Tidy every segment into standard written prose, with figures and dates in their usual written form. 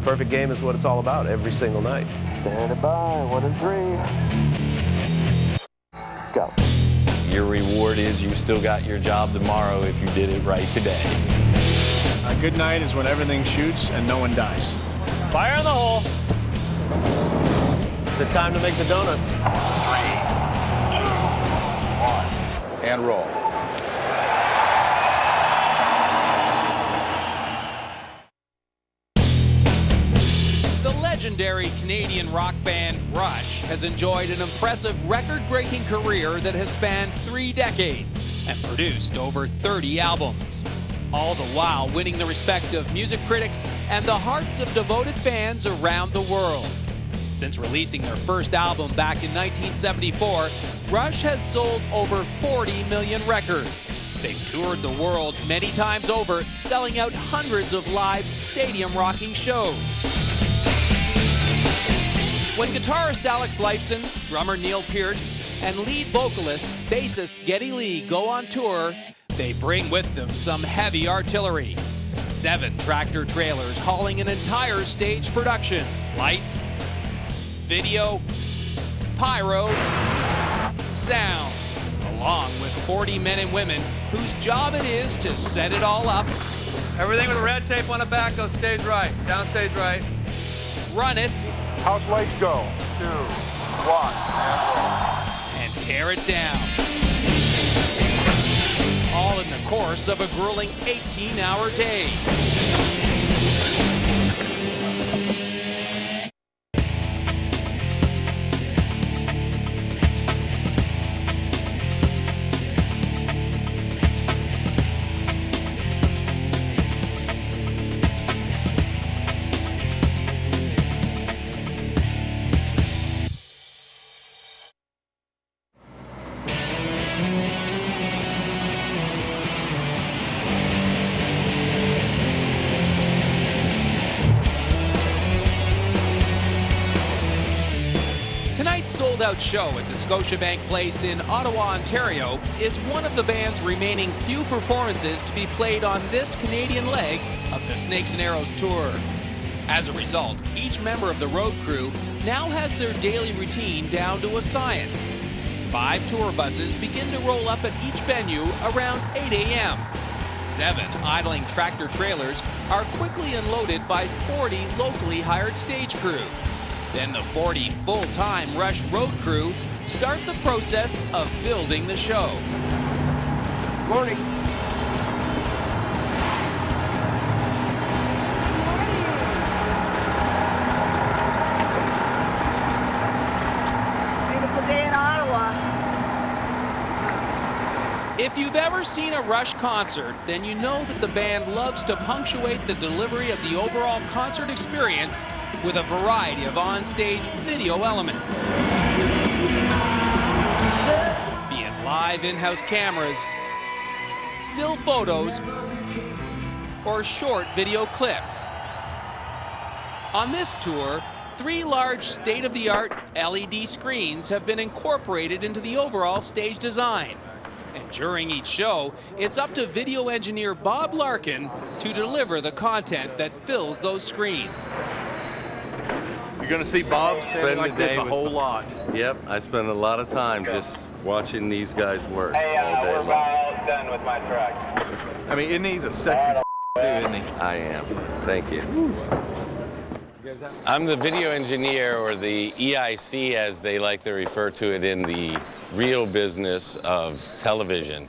Perfect game is what it's all about every single night. Standing by, 1 and 3. Go. Your reward is you still got your job tomorrow if you did it right today. A good night is when everything shoots and no one dies. Fire in the hole. Is it time to make the donuts? 3, 2, 1. And roll. The legendary Canadian rock band Rush has enjoyed an impressive record-breaking career that has spanned 3 decades and produced over 30 albums. All the while winning the respect of music critics and the hearts of devoted fans around the world. Since releasing their first album back in 1974, Rush has sold over 40 million records. They've toured the world many times over, selling out hundreds of live stadium-rocking shows. When guitarist Alex Lifeson, drummer Neil Peart, and lead vocalist, bassist Geddy Lee go on tour, they bring with them some heavy artillery. 7 tractor trailers hauling an entire stage production. Lights, video, pyro, sound, along with 40 men and women whose job it is to set it all up. Everything with red tape on the back goes stage right, downstage right. Run it. House lights go. 2, 1, and tear it down. All in the course of a grueling 18-hour day. Tonight's sold-out show at the Scotiabank Place in Ottawa, Ontario is one of the band's remaining few performances to be played on this Canadian leg of the Snakes and Arrows tour. As a result, each member of the road crew now has their daily routine down to a science. 5 tour buses begin to roll up at each venue around 8 a.m. 7 idling tractor trailers are quickly unloaded by 40 locally hired stage crew. Then the 40 full-time Rush road crew start the process of building the show. Morning. Beautiful day in Ottawa. If you've ever seen a Rush concert, then you know that the band loves to punctuate the delivery of the overall concert experience with a variety of on-stage video elements. Be it live in-house cameras, still photos, or short video clips. On this tour, 3 large state-of-the-art LED screens have been incorporated into the overall stage design. And during each show, it's up to video engineer Bob Larkin to deliver the content that fills those screens. You're going to see Bob standing like this a whole lot. Yep, I spend a lot of time just watching these guys work all day We're long. about done with my truck. I mean, isn't he a sexy too, isn't he? I am. Thank you. I'm the video engineer, or the EIC as they like to refer to it in the real business of television.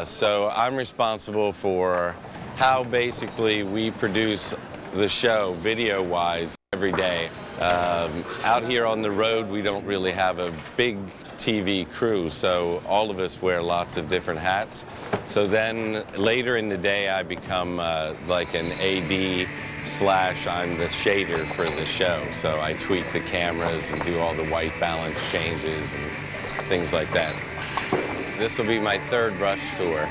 So I'm responsible for how basically we produce the show video-wise every day. Out here on the road, we don't really have a big TV crew, so all of us wear lots of different hats. So then later in the day, I become like an AD / I'm the shader for the show. So I tweak the cameras and do all the white balance changes and things like that. This will be my 3rd Rush tour.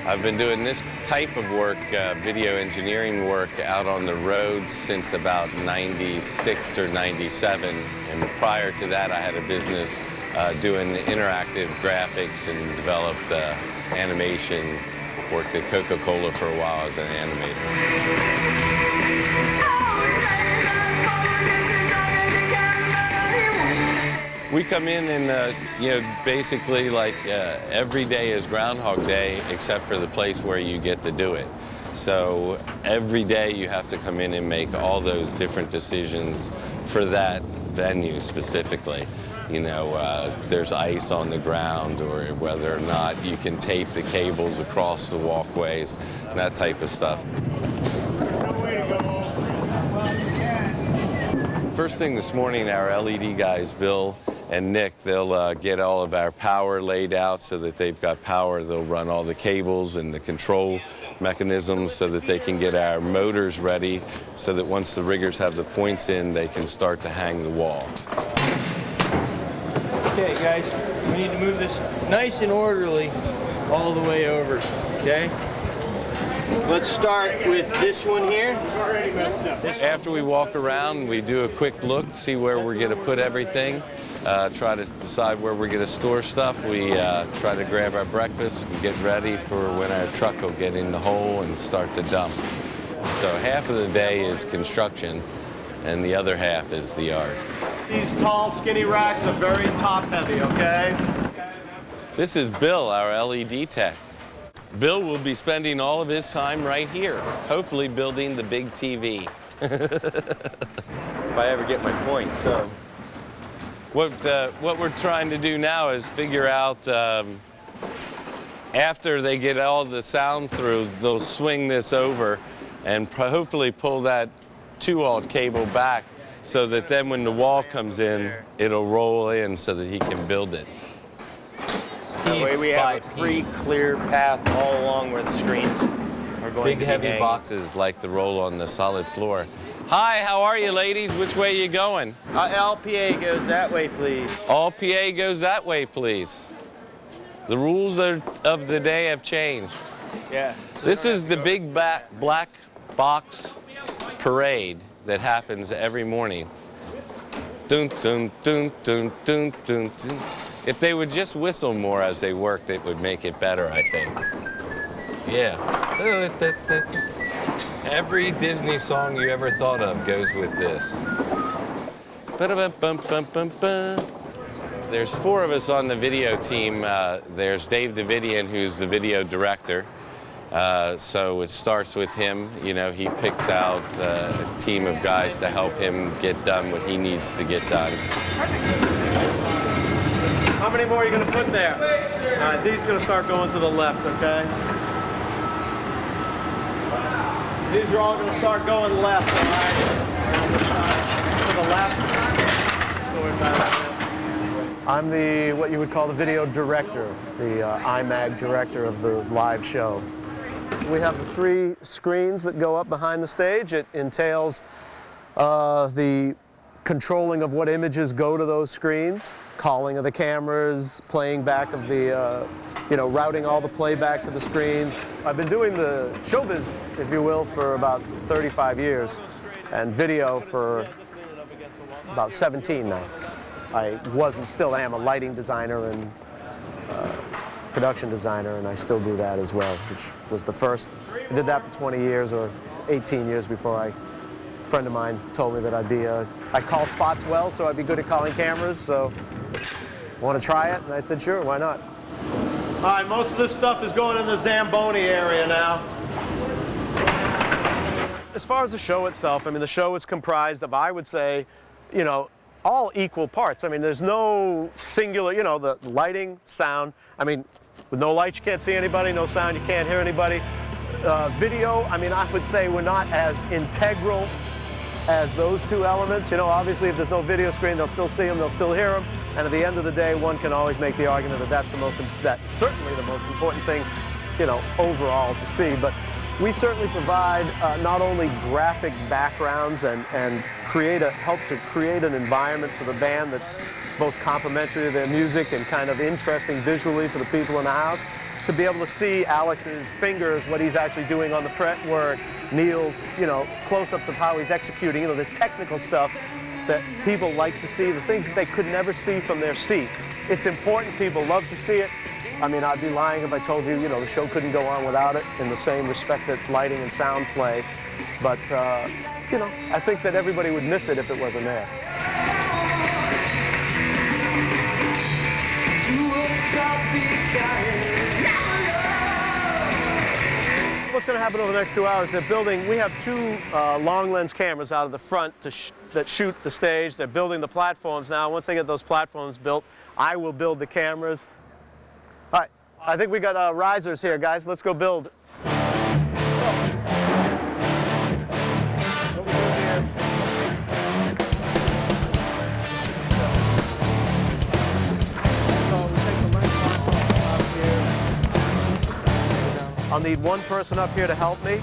I've been doing this type of work, video engineering work, out on the road since about 96 or 97. And prior to that, I had a business doing interactive graphics and developed animation. Worked at Coca-Cola for a while as an animator. We come in and, you know, basically like every day is Groundhog Day except for the place where you get to do it. So every day you have to come in and make all those different decisions for that venue specifically. You know, if there's ice on the ground or whether or not you can tape the cables across the walkways, that type of stuff. First thing this morning, our LED guys, Bill and Nick, they'll get all of our power laid out so that they've got power. They'll run all the cables and the control mechanisms so that they can get our motors ready so that once the riggers have the points in, they can start to hang the wall. Okay, guys, we need to move this nice and orderly all the way over, okay? Let's start with this one here. After we walk around, we do a quick look, see where we're going to put everything, try to decide where we're going to store stuff. We try to grab our breakfast and get ready for when our truck will get in the hole and start to dump. So half of the day is construction, and the other half is the art. These tall, skinny racks are very top-heavy, okay? This is Bill, our LED tech. Bill will be spending all of his time right here, hopefully building the big TV. If I ever get my points, so. What we're trying to do now is figure out, after they get all the sound through, they'll swing this over and hopefully pull that 2-aught cable back so that then when the wall comes in, it'll roll in so that he can build it. That way we have a free, clear path all along where the screens are going to be Big heavy hanging. boxes like the roll on the solid floor. Hi, how are you ladies? Which way you going? LPA goes that way, please. All PA goes that way, please. The rules of the day have changed. Yeah. This is the big black box parade that happens every morning. Dun, dun, dun, dun, dun, dun, dun. If they would just whistle more as they worked, it would make it better, I think. Yeah. Every Disney song you ever thought of goes with this. There's 4 of us on the video team. There's Dave Davidian, who's the video director. So it starts with him. You know, he picks out a team of guys to help him get done what he needs to get done. How many more are you going to put there? All right, these are going to start going to the left, okay? These are all going to start going left, all right? To the left. I'm what you would call the video director, the IMAG director of the live show. We have the 3 screens that go up behind the stage. It entails the controlling of what images go to those screens, calling of the cameras, playing back of the, routing all the playback to the screens. I've been doing the showbiz, if you will, for about 35 years, and video for about 17 now. I was and still am a lighting designer and production designer, and I still do that as well, which was the first. I did that for 20 years or 18 years before a friend of mine told me that I call spots well, so I'd be good at calling cameras, so want to try it? And I said, sure, why not? All right, most of this stuff is going in the Zamboni area now. As far as the show itself, I mean, the show is comprised of, I would say, all equal parts. I mean, there's no singular, the lighting, sound. I mean, with no lights, you can't see anybody, no sound, you can't hear anybody. Video, I mean, I would say we're not as integral as those 2 elements. Obviously, if there's no video screen, they'll still see them, they'll still hear them. And at the end of the day, one can always make the argument that that's certainly the most important thing, overall to see. But we certainly provide not only graphic backgrounds and help to create an environment for the band that's both complementary to their music and kind of interesting visually for the people in the house, to be able to see Alex's fingers, what he's actually doing on the fretwork, Neil's, close-ups of how he's executing, the technical stuff that people like to see, the things that they could never see from their seats. It's important, people love to see it. I mean, I'd be lying if I told you, the show couldn't go on without it in the same respect that lighting and sound play. But, I think that everybody would miss it if it wasn't there. What's going to happen over the next 2 hours? They're building, we have two long lens cameras out of the front that shoot the stage. They're building the platforms now. Once they get those platforms built, I will build the cameras. All right, I think we got risers here, guys. Let's go build. I'll need one person up here to help me.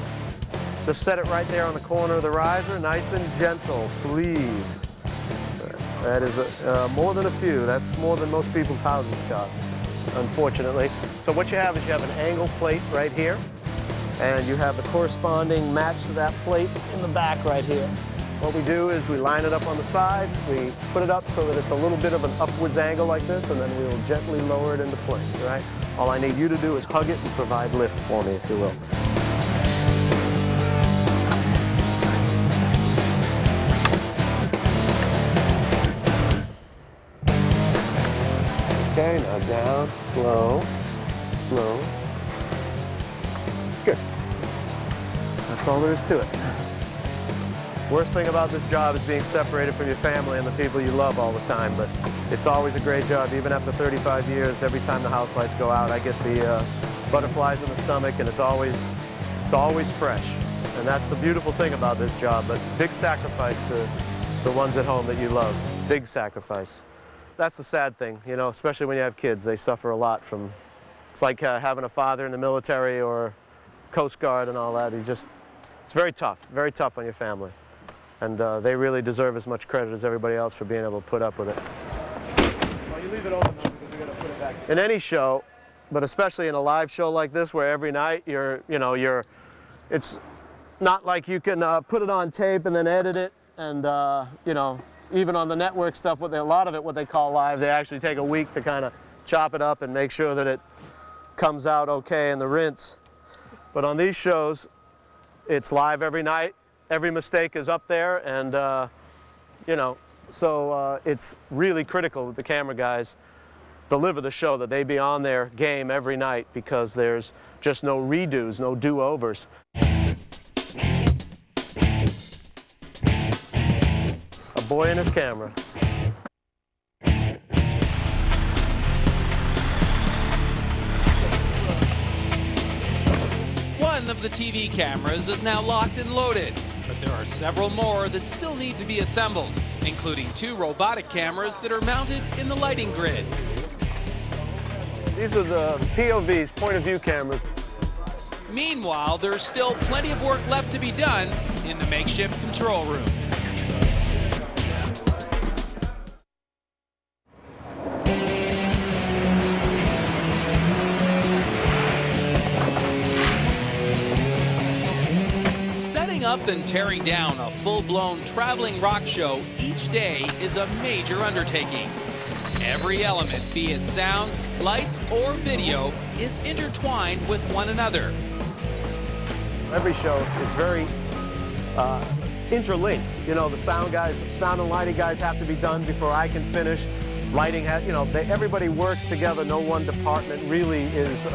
Just set it right there on the corner of the riser, nice and gentle, please. That is more than a few. That's more than most people's houses cost, unfortunately. So what you have is you have an angle plate right here, and you have the corresponding match to that plate in the back right here. What we do is we line it up on the sides, we put it up so that it's a little bit of an upwards angle like this, and then we will gently lower it into place, all right? All I need you to do is hug it and provide lift for me, if you will. Okay, now down, slow, slow. Good. That's all there is to it. Worst thing about this job is being separated from your family and the people you love all the time, but it's always a great job. Even after 35 years, every time the house lights go out, I get the butterflies in the stomach, and it's always fresh. And that's the beautiful thing about this job, but big sacrifice to the ones at home that you love. Big sacrifice. That's the sad thing, you know, especially when you have kids. They suffer a lot from, it's like having a father in the military or Coast Guard and all that. It's very tough on your family. And they really deserve as much credit as everybody else for being able to put up with it. Well, you leave it open now because we're going to put it back. In any show, but especially in a live show like this where every night it's not like you can put it on tape and then edit it and, you know, even on the network stuff, a lot of it, what they call live, they actually take a week to kind of chop it up and make sure that it comes out okay in the rinse. But on these shows, it's live every night. Every mistake is up there, and you know, so it's really critical that the camera guys deliver the show, that they be on their game every night, because there's just no redos, no do-overs. A boy and his camera. One of the TV cameras is now locked and loaded, but there are several more that still need to be assembled, including two robotic cameras that are mounted in the lighting grid. These are the POVs, point of view cameras. Meanwhile, there's still plenty of work left to be done in the makeshift control room. Setting up and tearing down a full-blown traveling rock show each day is a major undertaking. Every element, be it sound, lights, or video, is intertwined with one another. Every show is very interlinked. You know, the sound and lighting guys have to be done before I can finish. Lighting, everybody works together. No one department really is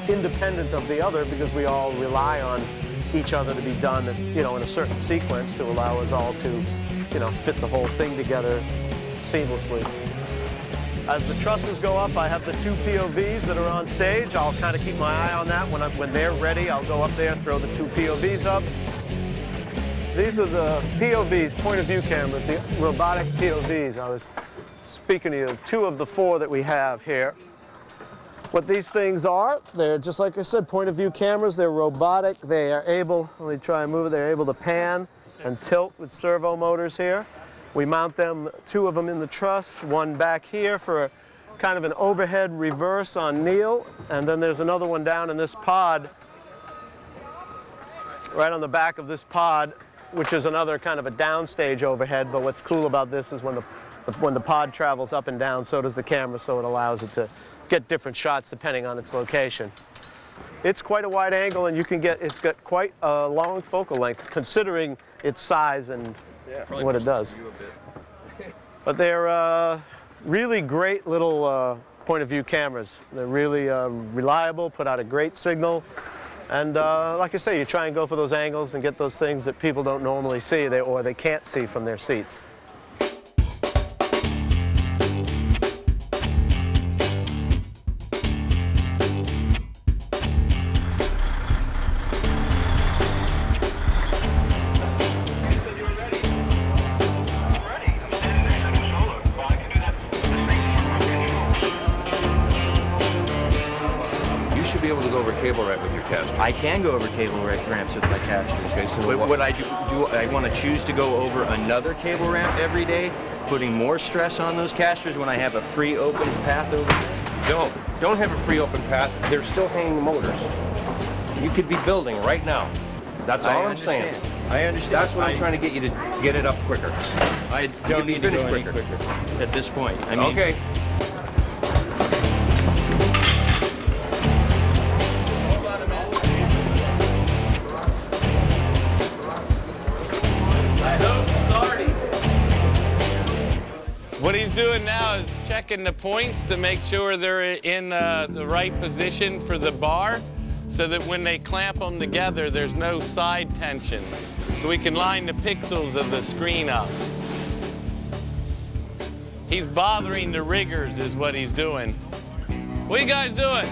independent of the other, because we all rely on each other to be done, you know, in a certain sequence to allow us all to, you know, fit the whole thing together seamlessly. As the trusses go up, I have the two POVs that are on stage. I'll kind of keep my eye on that. When they're ready, I'll go up there and throw the two POVs up. These are the POVs, point of view cameras, the robotic POVs. I was speaking to you of two of the four that we have here. What these things are, they're just like I said, point of view cameras. They're robotic. They are able, let me try and move it, they're able to pan and tilt with servo motors here. We mount them, two of them in the truss, one back here for kind of an overhead reverse on Neil, and then there's another one down in this pod, right on the back of this pod, which is another kind of a downstage overhead. But what's cool about this is when the pod travels up and down, so does the camera, so it allows it to get different shots depending on its location. It's quite a wide angle, and it's got quite a long focal length considering its size and what it does. But they're really great little point of view cameras. They're really reliable, put out a great signal. And like I say, you try and go for those angles and get those things that people don't normally see or they can't see from their seats. Be able to go over cable ramp with your caster. I can go over cable ramps with my casters. Okay, so what I do I want to choose to go over another cable ramp every day, putting more stress on those casters when I have a free open path over there? Don't have a free open path. They're still hanging motors. You could be building right now. That's all I'm saying. I understand. That's what I'm trying to get you to get it up quicker. I don't need to go any quicker at this point. I mean, okay. What he's doing now is checking the points to make sure they're in the right position for the bar so that when they clamp them together, there's no side tension. So we can line the pixels of the screen up. He's bothering the riggers is what he's doing. What are you guys doing?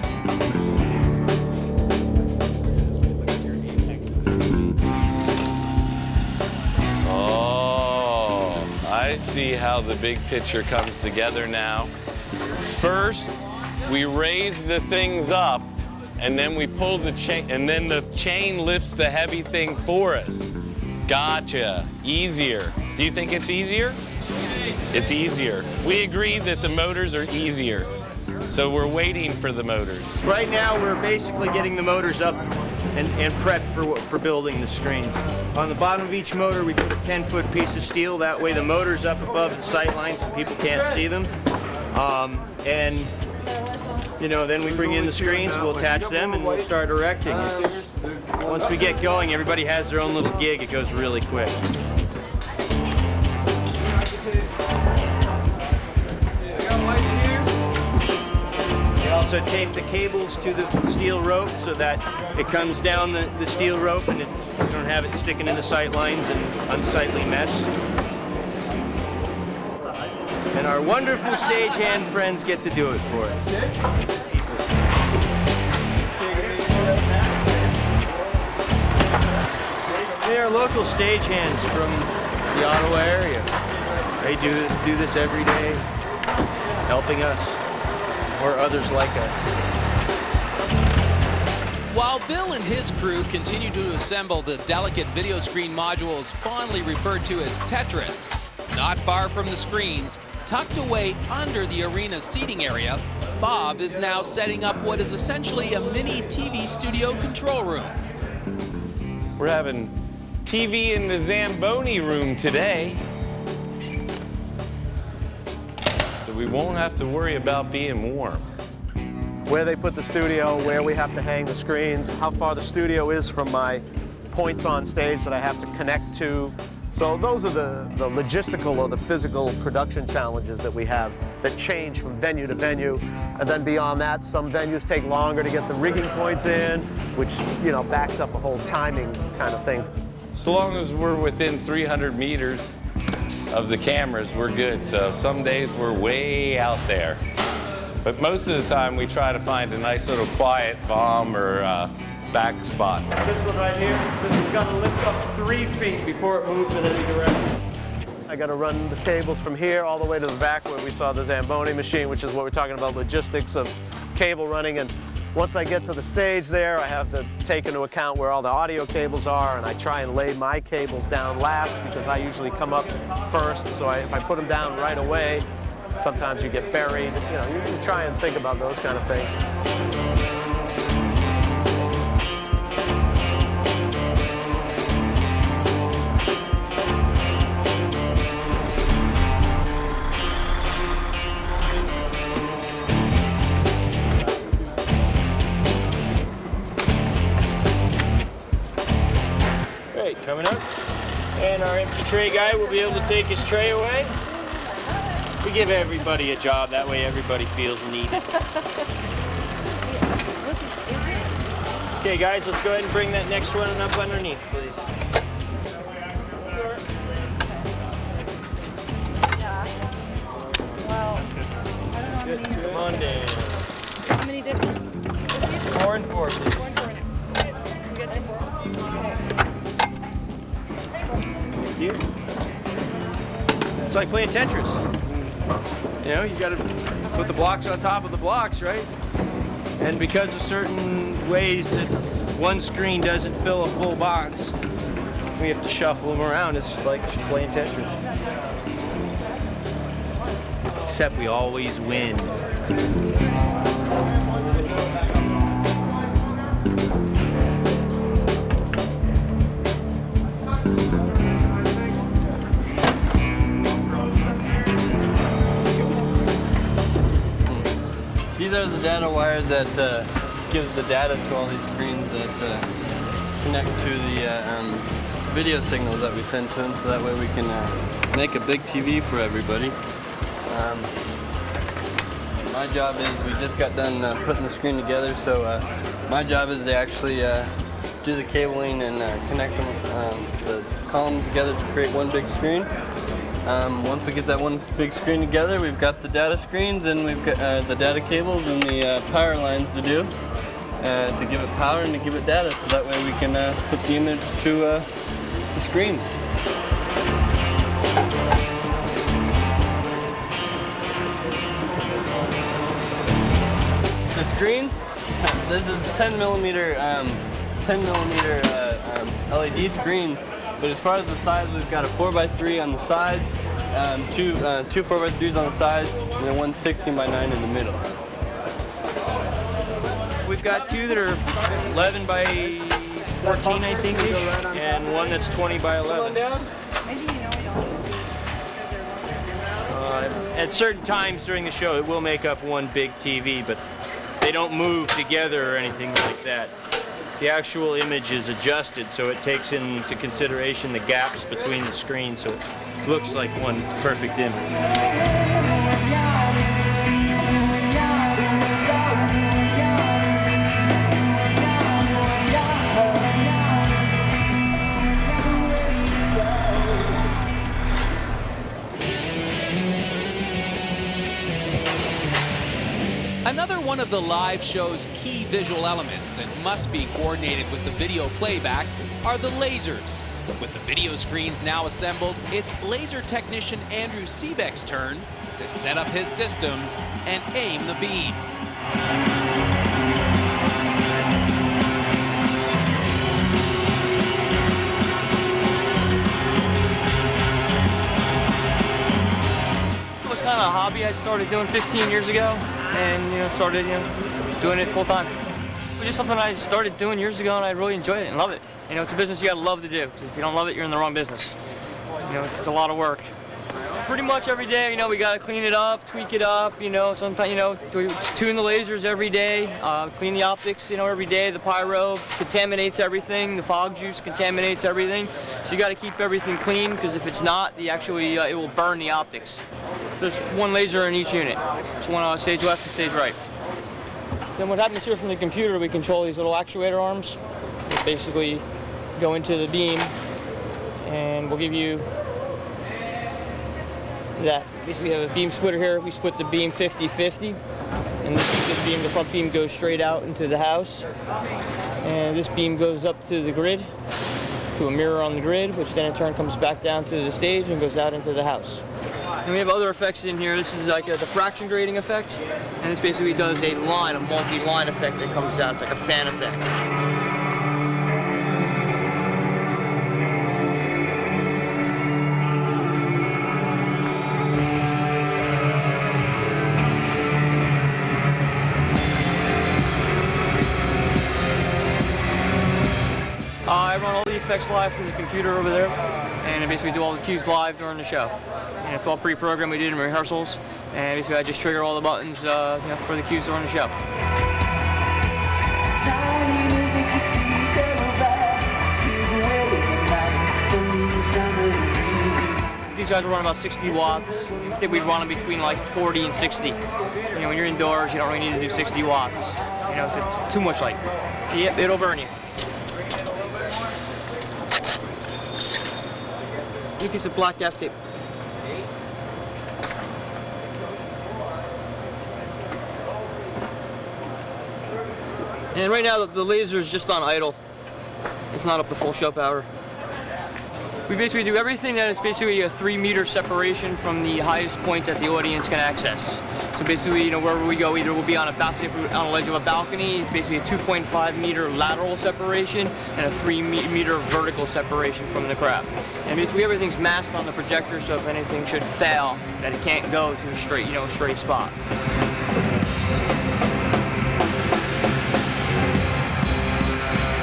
I see how the big picture comes together now. First, we raise the things up, and then we pull the chain, and then the chain lifts the heavy thing for us. Gotcha. Easier. Do you think it's easier? It's easier. We agree that the motors are easier, so we're waiting for the motors. Right now, we're basically getting the motors up and prepped for building the screens. On the bottom of each motor, we put a 10-foot piece of steel. That way the motor's up above the sight lines so people can't see them. And, you know, then we bring in the screens, we'll attach them, and we'll start erecting. Once we get going, everybody has their own little gig. It goes really quick. Also tape the cables to the steel rope so that it comes down the steel rope and you don't have it sticking in the sight lines and unsightly mess. And our wonderful stagehand friends get to do it for us. They are local stagehands from the Ottawa area. They do this every day, helping us. Or others like us. While Bill and his crew continue to assemble the delicate video screen modules fondly referred to as Tetris, not far from the screens, tucked away under the arena's seating area, Bob is now setting up what is essentially a mini TV studio control room. We're having TV in the Zamboni room today. So we won't have to worry about being warm. Where they put the studio, where we have to hang the screens, how far the studio is from my points on stage that I have to connect to. So those are the logistical or the physical production challenges that we have that change from venue to venue. And then beyond that, some venues take longer to get the rigging points in, which, you know, backs up a whole timing kind of thing. So long as we're within 300 meters of the cameras, we're good. So some days we're way out there. But most of the time we try to find a nice little quiet bomb or back spot. This one right here, this has got to lift up 3 feet before it moves in any direction. I got to run the cables from here all the way to the back where we saw the Zamboni machine, which is what we're talking about, logistics of cable running. And once I get to the stage there, I have to take into account where all the audio cables are, and I try and lay my cables down last because I usually come up first. So if I put them down right away, sometimes you get buried. You know, you can try and think about those kind of things. Coming up, and our empty tray guy will be able to take his tray away. We give everybody a job, that way everybody feels needed. Okay guys, let's go ahead and bring that next one up underneath, please. Good. Come on down. How many dishes? 4 and 4, please. 4 and 4 now. We got 4. Thank you. It's like playing Tetris. You know, you gotta put the blocks on top of the blocks, right? And because of certain ways that one screen doesn't fill a full box, we have to shuffle them around. It's like playing Tetris. Except we always win. These are the data wires that gives the data to all these screens that connect to the video signals that we send to them, so that way we can make a big TV for everybody. My job is, we just got done putting the screen together, so my job is to actually do the cabling and connect them, the columns together to create one big screen. Once we get that one big screen together, we've got the data screens and we've got the data cables and the power lines to do to give it power and to give it data, so that way we can put the image to the screens. The screens, this is 10 millimeter LED screens. But as far as the size, we've got a 4x3 on the sides, two 4x3s on the sides, and then one 16x9 in the middle. We've got two that are 11 by 14, I think, and one that's 20 by 11. At certain times during the show, it will make up one big TV, but they don't move together or anything like that. The actual image is adjusted, so it takes into consideration the gaps between the screens, so it looks like one perfect image. Another one of the live show's key visual elements that must be coordinated with the video playback are the lasers. With the video screens now assembled, it's laser technician Andrew Seebeck's turn to set up his systems and aim the beams. It was kind of a hobby I started doing 15 years ago. And started doing it full time. It was just something I started doing years ago, and I really enjoyed it and love it. It's a business you gotta love to do, because if you don't love it, you're in the wrong business. It's a lot of work. Pretty much every day, we gotta clean it up, tweak it up. Sometimes tune the lasers every day, clean the optics, every day. The pyro contaminates everything. The fog juice contaminates everything. So you gotta keep everything clean, because if it's not, it will burn the optics. There's one laser in each unit. It's one on stage left and stage right. Then what happens here from the computer, we control these little actuator arms that basically go into the beam, and we'll give you that. Basically, we have a beam splitter here. We split the beam 50-50, and this beam, the front beam, goes straight out into the house, and this beam goes up to the grid, to a mirror on the grid, which then in turn comes back down to the stage and goes out into the house. And we have other effects in here. This is like a diffraction grading effect, and this basically does a multi-line effect that comes down. It's like a fan effect. I run all the effects live from the computer over there, and I basically do all the cues live during the show. And it's all pre-programmed. We did in rehearsals, and basically I just trigger all the buttons for the cues during the show. These guys run about 60 watts, think we'd want them between like 40 and 60. You know, when you're indoors, you don't really need to do 60 watts. You know, it's too much light. Yep, it'll burn you. New piece of black gaff tape. And right now the laser is just on idle. It's not up to full show power. We basically do everything that it's basically a 3-meter separation from the highest point that the audience can access. So basically, you know, wherever we go, either we'll be on a balcony, on a ledge of a balcony, basically a 2.5-meter lateral separation and a 3-meter vertical separation from the crowd. And basically everything's masked on the projector, so if anything should fail, that it can't go to a straight, you know, straight spot.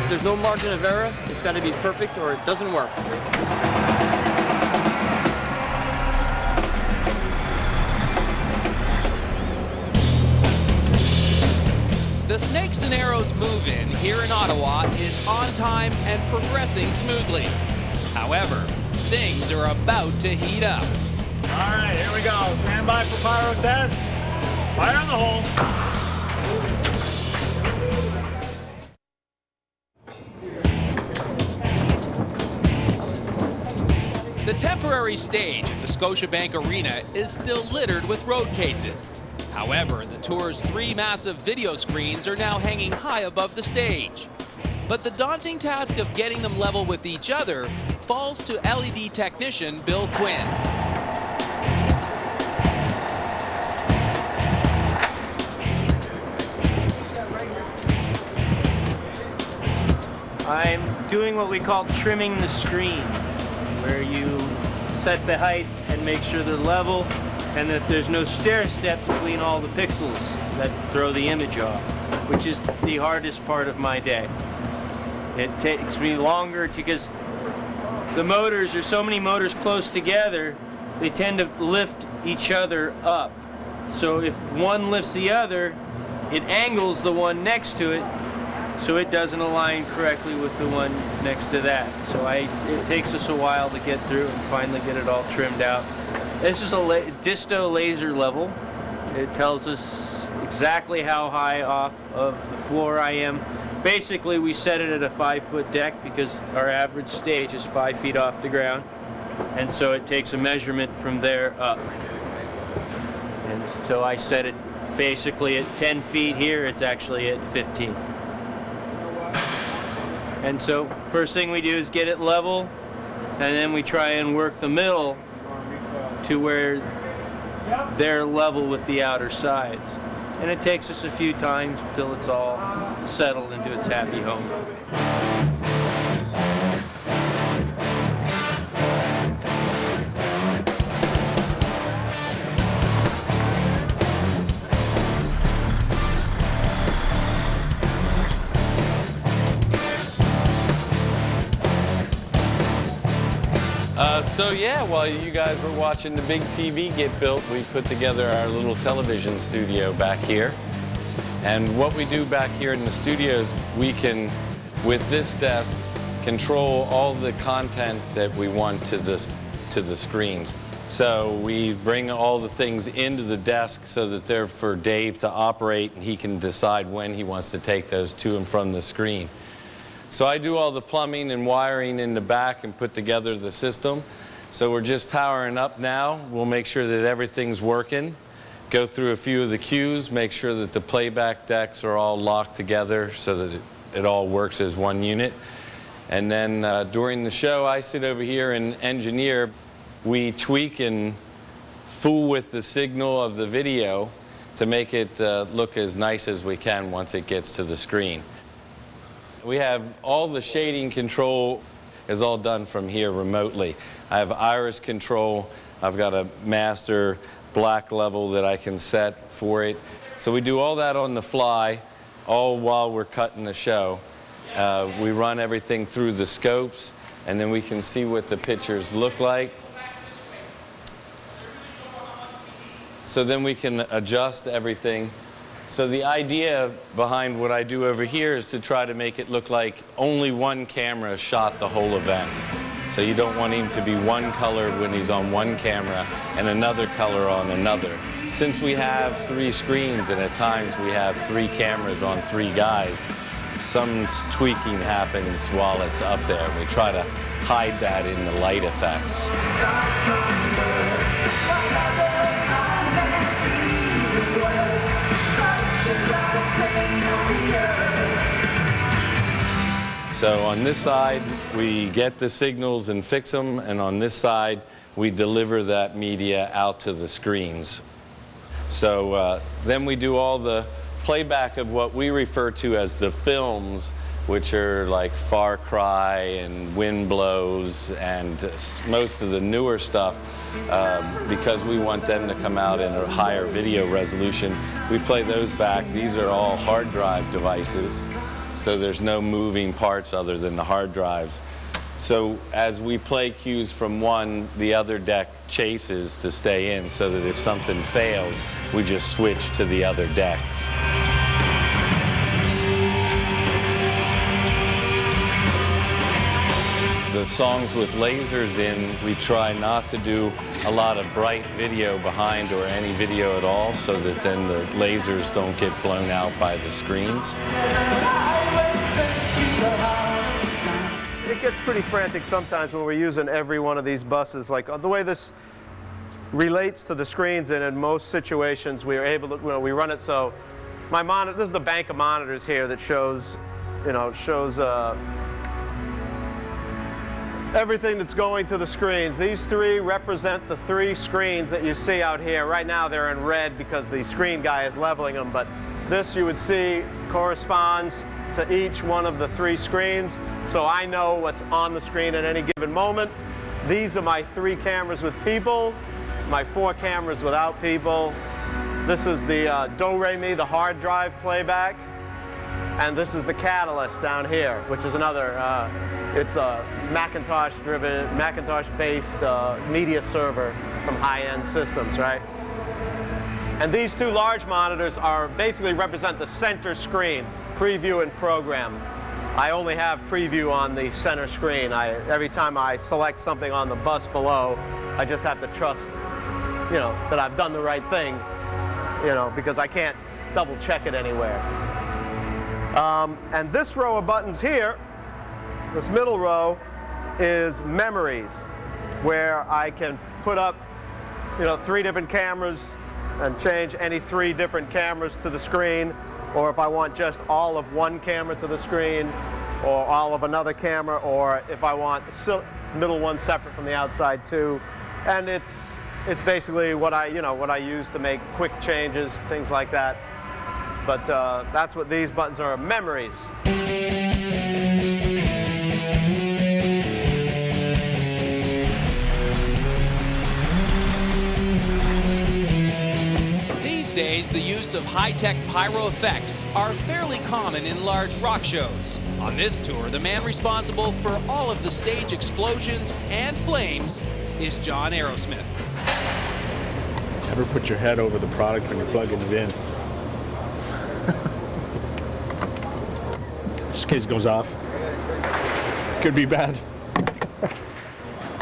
There's no margin of error. It's got to be perfect or it doesn't work. The Snakes and Arrows move-in here in Ottawa is on time and progressing smoothly. However, things are about to heat up. All right, here we go. Stand by for pyro test. Fire on the hole. The temporary stage at the Scotiabank Arena is still littered with road cases. However, the tour's 3 massive video screens are now hanging high above the stage. But the daunting task of getting them level with each other falls to LED technician Bill Quinn. I'm doing what we call trimming the screen, where you set the height and make sure they're level and that there's no stair step between all the pixels that throw the image off, which is the hardest part of my day. It takes me longer because the motors, there's so many motors close together, they tend to lift each other up. So if one lifts the other, it angles the one next to it so it doesn't align correctly with the one next to that. So it takes us a while to get through and finally get it all trimmed out. This is a disto laser level. It tells us exactly how high off of the floor I am. Basically, we set it at a 5-foot deck because our average stage is 5 feet off the ground. And so it takes a measurement from there up. And so I set it basically at 10 feet here, it's actually at 15. And so first thing we do is get it level, and then we try and work the middle to where they're level with the outer sides. And it takes us a few times until it's all settled into its happy home. So yeah, while you guys were watching the big TV get built, we put together our little television studio back here. And what we do back here in the studio is we can, with this desk, control all the content that we want to the screens. So we bring all the things into the desk so that they're for Dave to operate, and he can decide when he wants to take those to and from the screen. So I do all the plumbing and wiring in the back and put together the system. So we're just powering up now. We'll make sure that everything's working. Go through a few of the cues, make sure that the playback decks are all locked together so that it all works as one unit. And then during the show, I sit over here and engineer. We tweak and fool with the signal of the video to make it look as nice as we can once it gets to the screen. We have all the shading control is all done from here remotely. I have iris control. I've got a master black level that I can set for it. So we do all that on the fly, all while we're cutting the show. We run everything through the scopes, and then we can see what the pictures look like. So then we can adjust everything. So the idea behind what I do over here is to try to make it look like only one camera shot the whole event. So you don't want him to be one color when he's on one camera and another color on another. Since we have 3 screens and at times we have 3 cameras on 3 guys, some tweaking happens while it's up there. We try to hide that in the light effects. So on this side, we get the signals and fix them, and on this side, we deliver that media out to the screens. So then we do all the playback of what we refer to as the films, which are like Far Cry and Wind Blows and most of the newer stuff, because we want them to come out in a higher video resolution. We play those back. These are all hard drive devices, so there's no moving parts other than the hard drives. So as we play cues from one, the other deck chases to stay in, so that if something fails, we just switch to the other decks. The songs with lasers in, we try not to do a lot of bright video behind or any video at all, so that then the lasers don't get blown out by the screens. It gets pretty frantic sometimes when we're using every one of these buses. Like the way this relates to the screens, and in most situations we are able to, we run it so my monitor, this is the bank of monitors here that shows, everything that's going to the screens. These 3 represent the 3 screens that you see out here. Right now they're in red because the screen guy is leveling them, but this you would see corresponds to each one of the 3 screens, so I know what's on the screen at any given moment. These are my 3 cameras with people, my 4 cameras without people. This is the Do-Re-Mi, the hard drive playback, and this is the Catalyst down here, which is another, it's a Macintosh-driven, Macintosh-based media server from high-end systems, right? And these 2 large monitors basically represent the center screen, preview and program. I only have preview on the center screen. Every time I select something on the bus below, I just have to trust, that I've done the right thing, because I can't double check it anywhere. And this row of buttons here, this middle row, is memories, where I can put up, 3 different cameras and change any 3 different cameras to the screen, or if I want just all of one camera to the screen, or all of another camera, or if I want the middle one separate from the outside too. And it's basically what I use to make quick changes, things like that. But that's what these buttons are, memories. These days, the use of high-tech pyro effects are fairly common in large rock shows. On this tour, the man responsible for all of the stage explosions and flames is John Aerosmith. Never put your head over the product when you're plugging it in. This case goes off. Could be bad.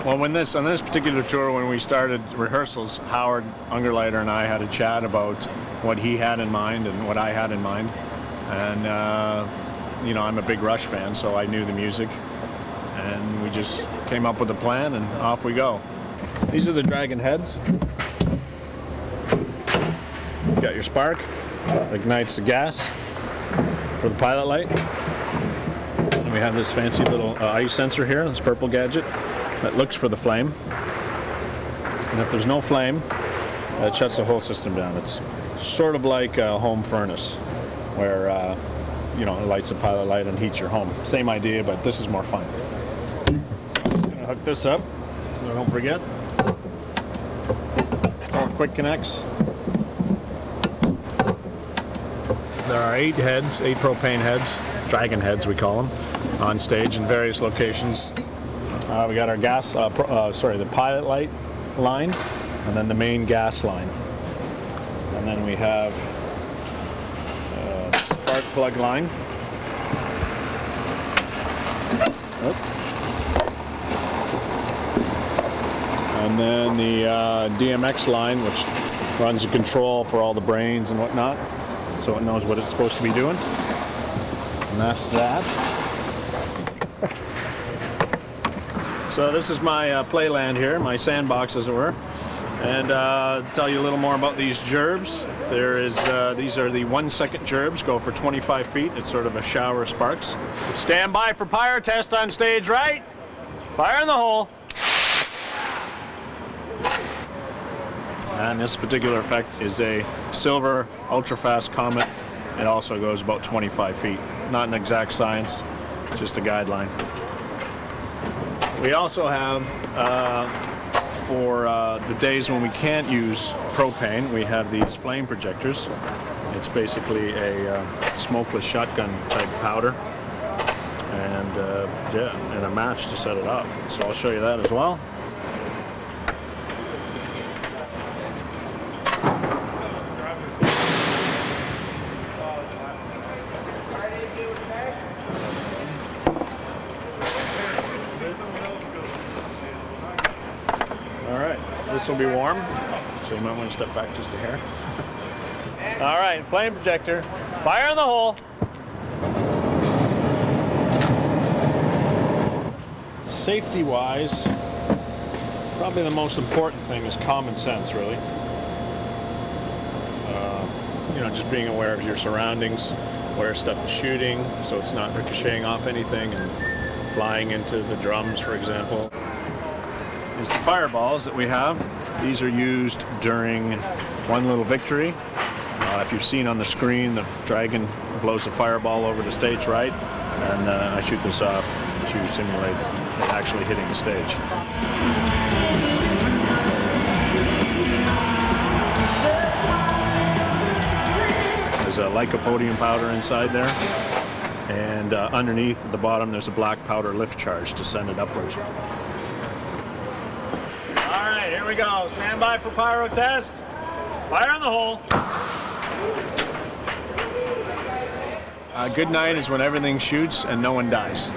Well, on this particular tour, when we started rehearsals, Howard Ungerleider and I had a chat about what he had in mind and what I had in mind. And, I'm a big Rush fan, so I knew the music. And we just came up with a plan, and off we go. These are the Dragon heads. You got your spark, ignites the gas for the pilot light. And we have this fancy little ice sensor here, this purple gadget, that looks for the flame. And if there's no flame, it shuts the whole system down. It's sort of like a home furnace, where it lights the pilot light and heats your home. Same idea, but this is more fun. So I'm just gonna hook this up so I don't forget. So quick connects. There are 8 heads, 8 propane heads, Dragon heads we call them, on stage in various locations. We got our the pilot light line, and then the main gas line. And then we have spark plug line. And then the DMX line, which runs the control for all the brains and whatnot, so it knows what it's supposed to be doing. And that's that. So this is my playland here, my sandbox as it were. And tell you a little more about these gerbs. These are the 1 second gerbs, go for 25 feet. It's sort of a shower of sparks. Stand by for pyro test on stage right. Fire in the hole. And this particular effect is a silver ultra-fast comet. It also goes about 25 feet. Not an exact science, just a guideline. We also have, for the days when we can't use propane, we have these flame projectors. It's basically a smokeless shotgun type powder, and and a match to set it off. So I'll show you that as well. This will be warm, so you might want to step back just a hair. All right, flame projector, fire in the hole. Safety-wise, probably the most important thing is common sense, really. You know, just being aware of your surroundings, where stuff is shooting, so it's not ricocheting off anything and flying into the drums, for example. Is the fireballs that we have. These are used during One Little Victory. If you've seen on the screen, the dragon blows the fireball over the stage right, and I shoot this off to simulate it actually hitting the stage. There's a lycopodium powder inside there, and underneath at the bottom there's a black powder lift charge to send it upwards. Here we go. Stand by for pyro test. Fire in the hole. A good night is when everything shoots and no one dies.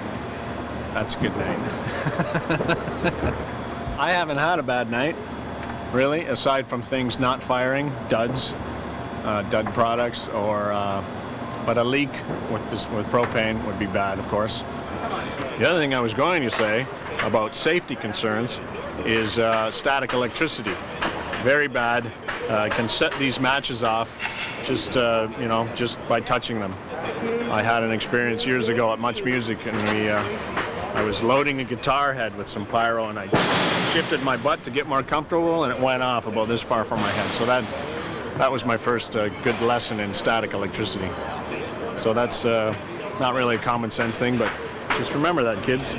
That's a good night. I haven't had a bad night, really, aside from things not firing, duds, dud products, or but a leak with propane would be bad, of course. The other thing I was going to say about safety concerns is static electricity. Very bad. Can set these matches off just you know, just by touching them. I had an experience years ago at Much Music, and I was loading a guitar head with some pyro, and I shifted my butt to get more comfortable, and it went off about this far from my head. So that was my first good lesson in static electricity. So that's not really a common sense thing, but just remember that, kids.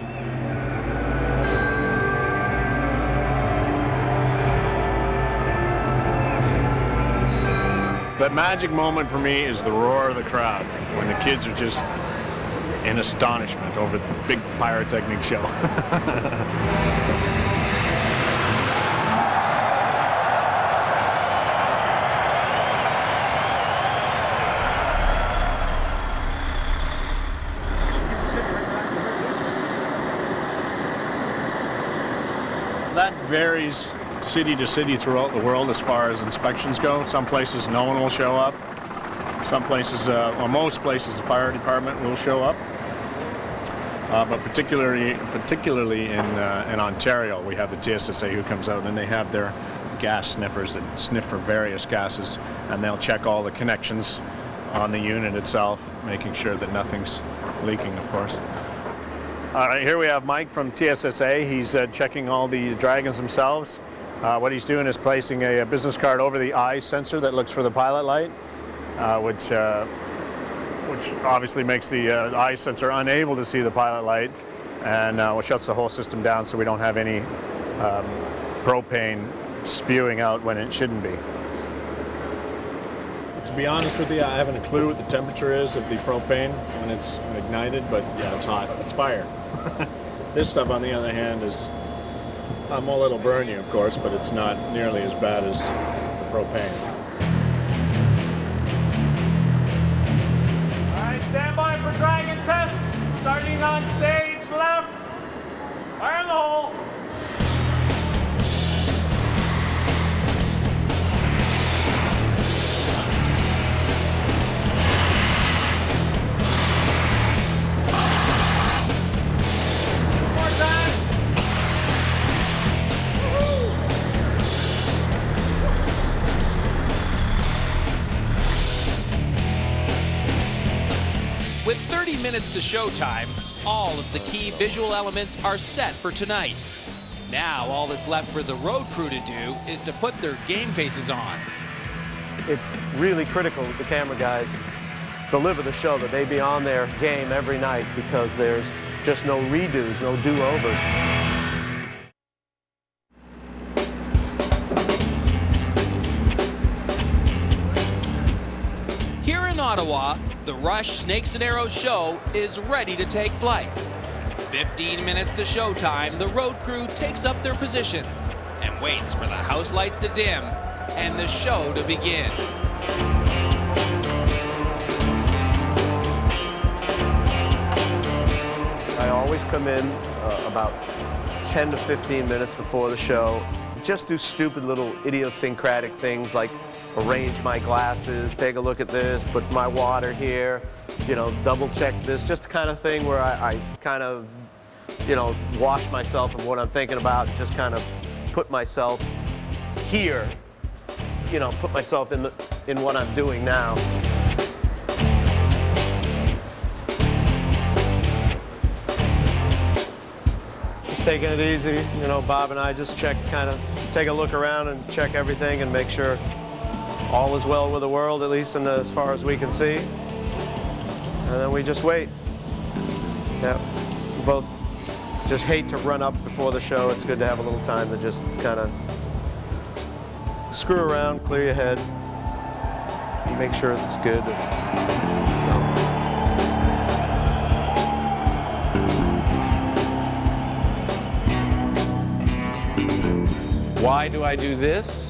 That magic moment for me is the roar of the crowd, when the kids are just in astonishment over the big pyrotechnic show. That varies city to city throughout the world as far as inspections go. Some places no one will show up. Some places, or most places, the fire department will show up. But particularly in Ontario, we have the TSSA who comes out, and they have their gas sniffers that sniff for various gases, and they'll check all the connections on the unit itself, making sure that nothing's leaking, of course. All right, here we have Mike from TSSA. He's checking all the dragons themselves. What he's doing is placing a business card over the eye sensor that looks for the pilot light, which obviously makes the eye sensor unable to see the pilot light, and shuts the whole system down so we don't have any propane spewing out when it shouldn't be. To be honest with you, I haven't a clue what the temperature is of the propane when it's ignited, but yeah, it's hot. It's fire. This stuff, on the other hand, is well, it'll burn you, of course, but it's not nearly as bad as the propane. All right, stand by for dragon test. Starting on stage left. Fire in the hole. minutes to showtime, all of the key visual elements are set for tonight. Now all that's left for the road crew to do is to put their game faces on. It's really critical that the camera guys deliver the show, that they be on their game every night, because there's just no redos, no do-overs. Here in Ottawa, the Rush Snakes and Arrows show is ready to take flight. 15 minutes to showtime, the road crew takes up their positions and waits for the house lights to dim and the show to begin. I always come in about 10 to 15 minutes before the show. Just do stupid little idiosyncratic things like arrange my glasses, take a look at this, put my water here, you know, double check this, just the kind of thing where I kind of, you know, wash myself of what I'm thinking about, and just kind of put myself here, you know, put myself in what I'm doing now. Just taking it easy, you know, Bob and I just check, kind of take a look around and check everything and make sure all is well with the world, at least as far as we can see. And then we just wait. Yeah, we both just hate to run up before the show. It's good to have a little time to just kind of screw around, clear your head, make sure it's good. Why do I do this?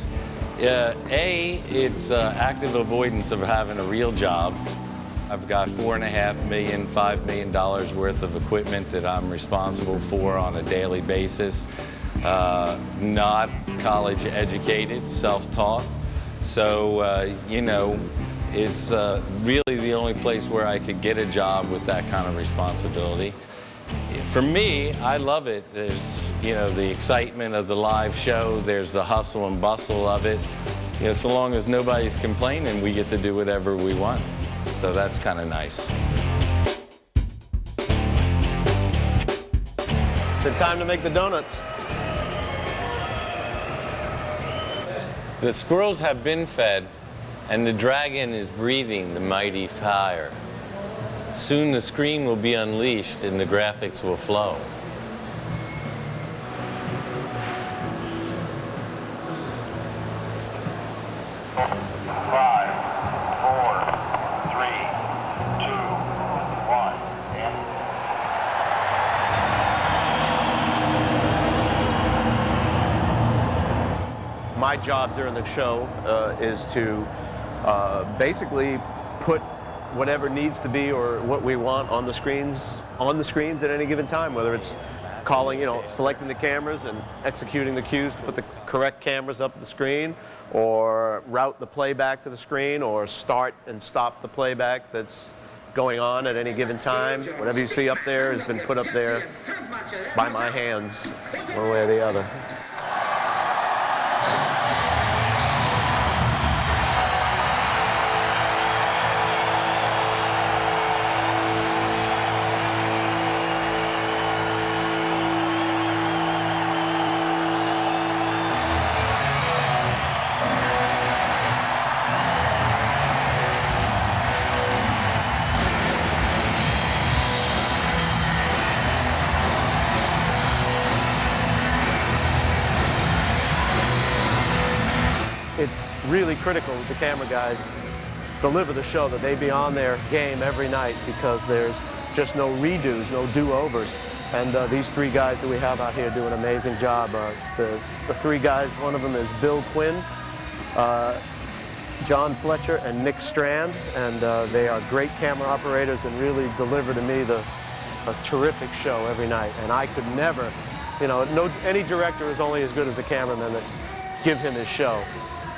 It's active avoidance of having a real job. I've got $4.5 million, $5 million worth of equipment that I'm responsible for on a daily basis. Not college educated, self-taught. So, you know, it's really the only place where I could get a job with that kind of responsibility. For me, I love it. There's, you know, the excitement of the live show. There's the hustle and bustle of it. You know, so long as nobody's complaining, we get to do whatever we want. So that's kind of nice. It's time to make the donuts. The squirrels have been fed, and the dragon is breathing the mighty fire. Soon the screen will be unleashed and the graphics will flow. My job during the show is to basically put whatever needs to be or what we want on the screens at any given time, whether it's calling, you know, selecting the cameras and executing the cues to put the correct cameras up the screen, or route the playback to the screen, or start and stop the playback that's going on at any given time. Whatever you see up there has been put up there by my hands, one way or the other. It's really critical that the camera guys deliver the show, that they be on their game every night, because there's just no redos, no do-overs. And these three guys that we have out here do an amazing job. The three guys, one of them is Bill Quinn, John Fletcher, and Nick Strand. And they are great camera operators and really deliver to me a terrific show every night. And I could never, you know, any director is only as good as the cameraman that give him his show.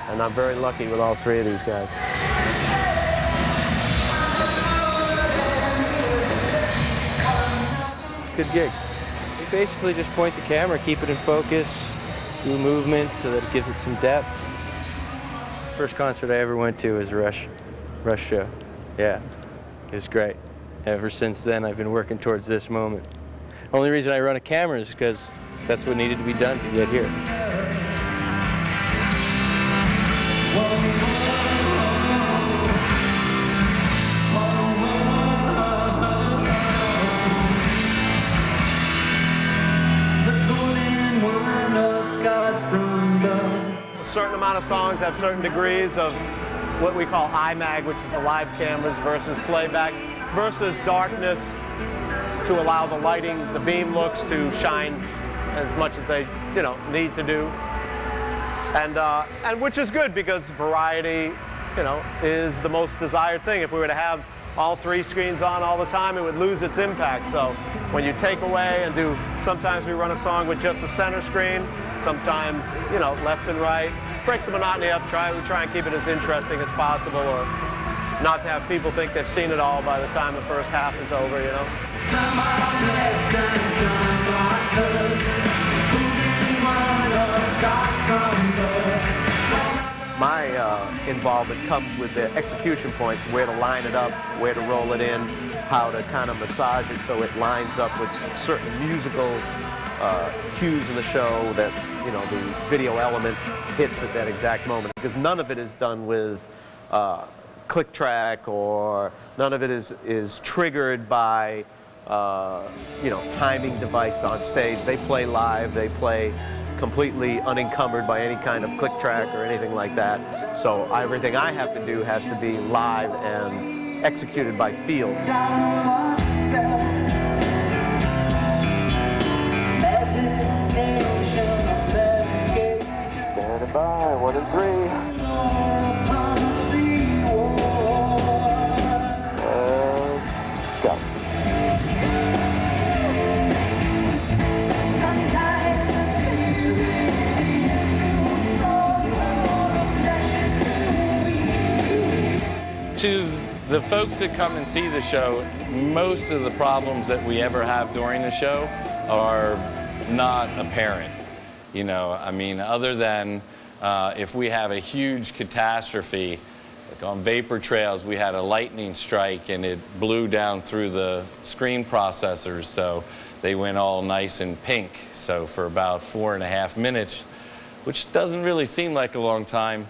And I'm very lucky with all three of these guys. It's a good gig. We basically just point the camera, keep it in focus, do movements so that it gives it some depth. First concert I ever went to was a Rush show. Yeah, it was great. ever since then, I've been working towards this moment. Only reason I run a camera is because that's what needed to be done to get here. A certain amount of songs have certain degrees of what we call IMAG, which is the live cameras, versus playback, versus darkness to allow the lighting, the beam looks to shine as much as they, need to do. And which is good because variety, is the most desired thing. If we were to have all 3 screens on all the time, it would lose its impact. So when you take away and sometimes we run a song with just the center screen, sometimes, left and right, breaks the monotony up. We try and keep it as interesting as possible, or not to have people think they've seen it all by the time the first half is over, Some are blessed and some are cursed. Who didn't want to start from birth? My involvement comes with the execution points, where to line it up, where to roll it in, how to kind of massage it so it lines up with certain musical cues in the show that, the video element hits at that exact moment. Because none of it is done with click track, or none of it is triggered by, timing device on stage. They play live, they play completely unencumbered by any kind of click track or anything like that. So everything I have to do has to be live and executed by feel. Standing by, 1 and 3. Go. To the folks that come and see the show, most of the problems that we ever have during the show are not apparent. Other than if we have a huge catastrophe, like on Vapor Trails, we had a lightning strike and it blew down through the screen processors, so they went all nice and pink. So for about 4.5 minutes, which doesn't really seem like a long time,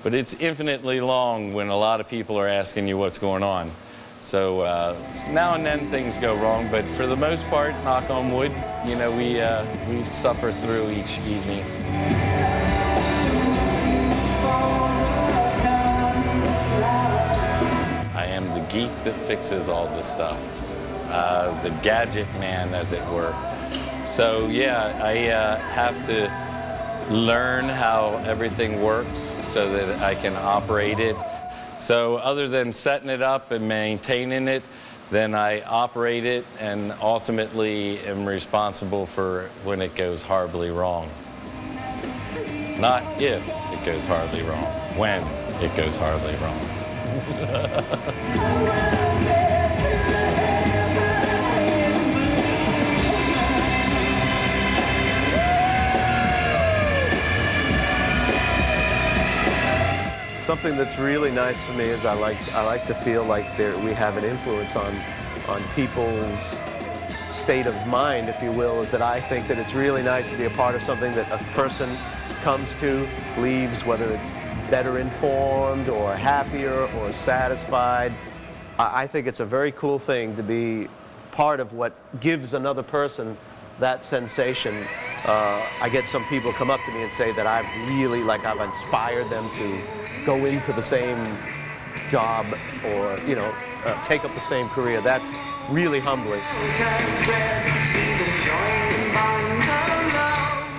but it's infinitely long when a lot of people are asking you what's going on. So now and then things go wrong, but for the most part, knock on wood, we suffer through each evening. I am the geek that fixes all this stuff, the gadget man, as it were. So yeah, I have to learn how everything works so that I can operate it. So other than setting it up and maintaining it, then I operate it and ultimately am responsible for when it goes horribly wrong. Not if it goes horribly wrong, when it goes horribly wrong. Something that's really nice for me is I like to feel like we have an influence on people's state of mind, if you will, is that I think that it's really nice to be a part of something that a person comes to, leaves, whether it's better informed or happier or satisfied. I think it's a very cool thing to be part of what gives another person that sensation. I get some people come up to me and say that I've inspired them to go into the same job or, take up the same career. That's really humbling.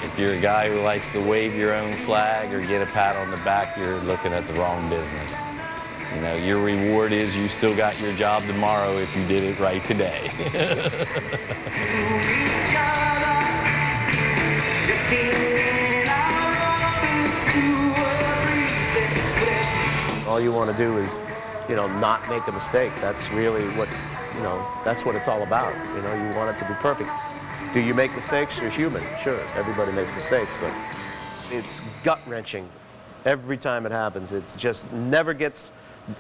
If you're a guy who likes to wave your own flag or get a pat on the back, you're looking at the wrong business. Your reward is you still got your job tomorrow if you did it right today. All you want to do is, not make a mistake. That's really what, that's what it's all about. You want it to be perfect. Do you make mistakes? You're human. Sure, everybody makes mistakes, but it's gut-wrenching every time it happens. It's just never gets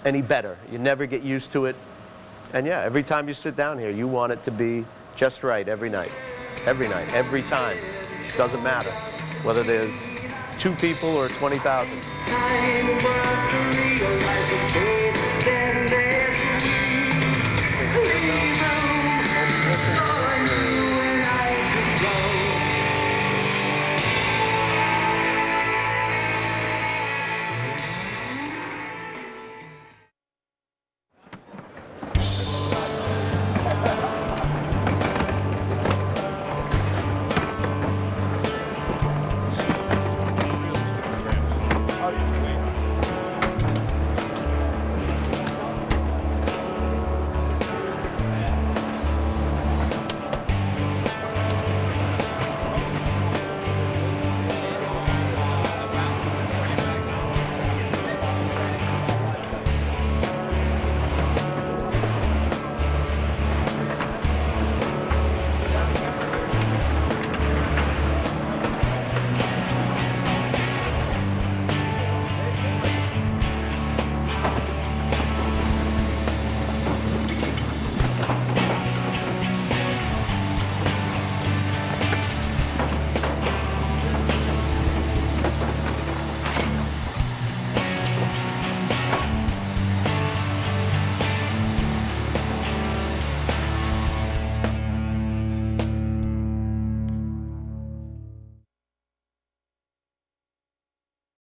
any better. You never get used to it. And yeah, every time you sit down here, you want it to be just right every night. Every night, every time. Doesn't matter whether there's 2 people or 20,000. Time was to realize the space